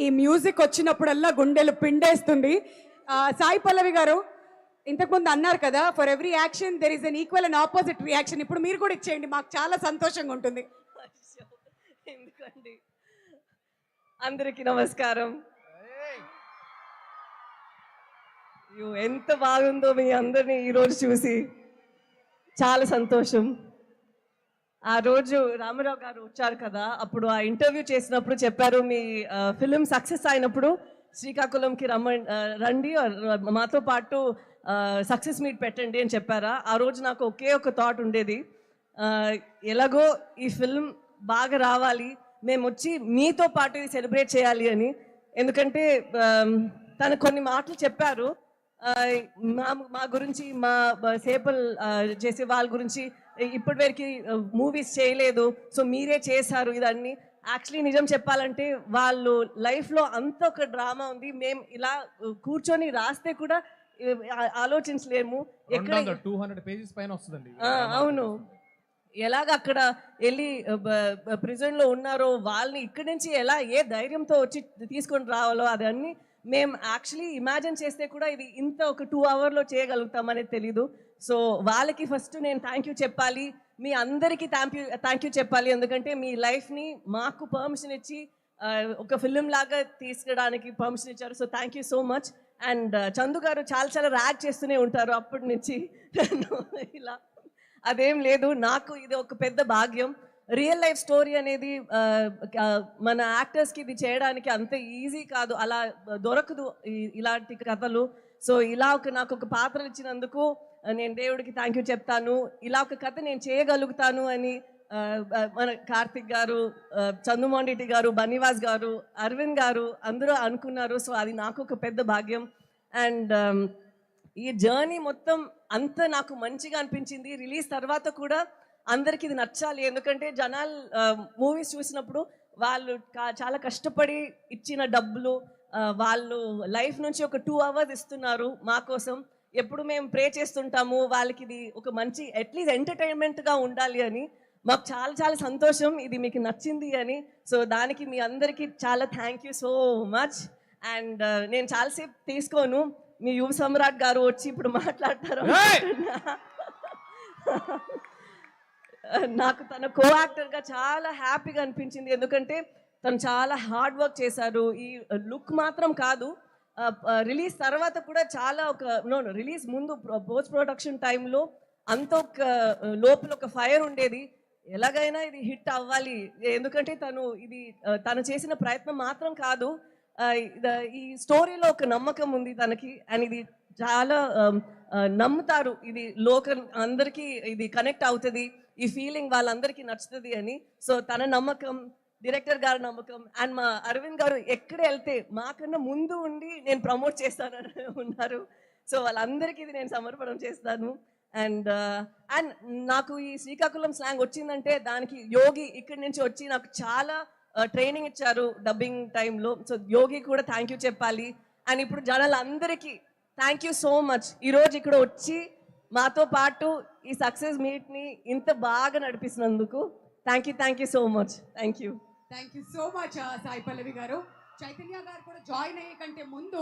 ఈ మ్యూజిక్ వచ్చినప్పుడల్లా గుండెలు పిండేస్తుంది. సాయి పల్లవి గారు ఇంతకుముందు అన్నారు కదా, for every action there is an equal and opposite reaction. ఇప్పుడు మీరు కూడా ఇచ్చేయండి, మాకు చాలా సంతోషంగా ఉంటుంది. ఎందుకండి, అందరికీ నమస్కారం. ఎంత బాగుందో మీ అందరినీ ఈరోజు చూసి చాలా సంతోషం. ఆ రోజు రామారావు గారు వచ్చారు కదా, అప్పుడు ఆ ఇంటర్వ్యూ చేసినప్పుడు చెప్పారు, మీ ఫిలిం సక్సెస్ అయినప్పుడు శ్రీకాకుళంకి రండి, మాతో పాటు సక్సెస్ మీట్ పెట్టండి అని చెప్పారా. ఆ రోజు నాకు ఒకే ఒక థాట్ ఉండేది, ఎలాగో ఈ ఫిల్మ్ బాగా రావాలి, మేము వచ్చి మీతో పాటు ఇది సెలబ్రేట్ చేయాలి అని. ఎందుకంటే తను కొన్ని మాటలు చెప్పారు మా గురించి, మా సేపల్ చేసే వాళ్ళ గురించి, ఇప్పటివరకు మూవీస్ చేయలేదు, సో మీరే చేశారు ఇదన్నీ. యాక్చువల్లీ నిజం చెప్పాలంటే వాళ్ళు లైఫ్లో అంత ఒక డ్రామా ఉంది, మేము ఇలా కూర్చొని రాస్తే కూడా ఆలోచించలేము. ఎక్కడ 200 పేజెస్ పైన వస్తుందండి. అవును, ఎలాగ అక్కడ వెళ్ళి ప్రిజన్లో ఉన్నారో వాళ్ళని ఇక్కడి నుంచి ఎలా ఏ ధైర్యంతో వచ్చి తీసుకొని రావాలో అదన్నీ మేము యాక్చువల్లీ ఇమాజిన్ చేస్తే కూడా ఇది ఇంత ఒక 2 అవర్లో చేయగలుగుతామనేది తెలీదు. సో వాళ్ళకి ఫస్ట్ నేను థ్యాంక్ యూ చెప్పాలి, మీ అందరికీ థ్యాంక్ యూ చెప్పాలి. ఎందుకంటే మీ లైఫ్ని మాకు పర్మిషన్ ఇచ్చి ఒక ఫిలిం లాగా తీసుకురావడానికి పర్మిషన్ ఇచ్చారు. So thank you so much. And Chandu గారు చాలా ర్యాక్ చేస్తూనే ఉంటారు అప్పటి నుంచి. ఇలా అదేం లేదు, నాకు ఇది ఒక పెద్ద భాగ్యం. రియల్ లైఫ్ స్టోరీ అనేది మన యాక్టర్స్కి ఇది చేయడానికి అంత ఈజీ కాదు, అలా దొరకదు ఇలాంటి కథలు. సో ఇలా నాకు ఒక పాత్రలు ఇచ్చినందుకు నేను దేవుడికి థ్యాంక్ యూ చెప్తాను. ఇలా ఒక కథ నేను చేయగలుగుతాను అని మన కార్తిక్ గారు, చందుమోండిటి గారు, బన్నీవాస్ గారు, అరవింద్ గారు అందరూ అనుకున్నారు. సో అది నాకు ఒక పెద్ద భాగ్యం. అండ్ ఈ జర్నీ మొత్తం అంత నాకు మంచిగా అనిపించింది. రిలీజ్ తర్వాత కూడా అందరికీ ఇది నచ్చాలి, ఎందుకంటే జనాలు మూవీస్ చూసినప్పుడు వాళ్ళు చాలా కష్టపడి ఇచ్చిన డబ్బులు, వాళ్ళు లైఫ్ నుంచి ఒక 2 అవర్స్ ఇస్తున్నారు మా కోసం. ఎప్పుడు మేము ప్రే చేస్తుంటాము వాళ్ళకి ఇది ఒక మంచి అట్లీస్ట్ ఎంటర్టైన్మెంట్గా ఉండాలి అని. మాకు చాలా సంతోషం ఇది మీకు నచ్చింది అని. సో దానికి మీ అందరికీ చాలా thank you so much. And నేను చాలాసేపు తీసుకోను, మీ యువ సమ్రాట్ గారు వచ్చి ఇప్పుడు మాట్లాడతారు. నాకు తన కో యాక్టర్గా చాలా హ్యాపీగా అనిపించింది, ఎందుకంటే తను చాలా హార్డ్ వర్క్ చేశారు. ఈ లుక్ మాత్రం కాదు, రిలీజ్ తర్వాత కూడా చాలా రిలీజ్ ముందు పోస్ట్ ప్రొడక్షన్ టైంలో అంత ఒక లోపల ఒక ఫైర్ ఉండేది, ఎలాగైనా ఇది హిట్ అవ్వాలి. ఎందుకంటే తను చేసిన ప్రయత్నం మాత్రం కాదు, ఈ స్టోరీలో ఒక నమ్మకం ఉంది తనకి. అండ్ ఇది చాలా నమ్ముతారు, ఇది లోకల్ అందరికీ ఇది కనెక్ట్ అవుతుంది, ఈ ఫీలింగ్ వాళ్ళందరికీ నచ్చుతుంది అని. సో తన నమ్మకం, డైరెక్టర్ గారి నమ్మకం, అండ్ మా అరవింద్ గారు ఎక్కడ వెళ్తే మాకన్నా ముందు ఉండి నేను ప్రమోట్ చేస్తానని ఉన్నారు. సో వాళ్ళందరికీ ఇది నేను సమర్పణం చేస్తాను. అండ్ నాకు ఈ శ్రీకాకుళం స్లాంగ్ వచ్చిందంటే దానికి యోగి ఇక్కడి నుంచి వచ్చి నాకు చాలా ట్రైనింగ్ ఇచ్చారు డబ్బింగ్ టైంలో. సో యోగి కూడా థ్యాంక్ యూ చెప్పాలి. అండ్ ఇప్పుడు జనాలందరికీ థ్యాంక్ యూ సో మచ్, ఈరోజు ఇక్కడ వచ్చి మాతో పాటు ఈ సక్సెస్ మీట్ని ఇంత బాగా నడిపిస్తున్నందుకు thank you so much. Thank you so much Sai Pallavi గారు. చైతన్య గారు కూడా జాయిన్ అయ్యే కంటే ముందు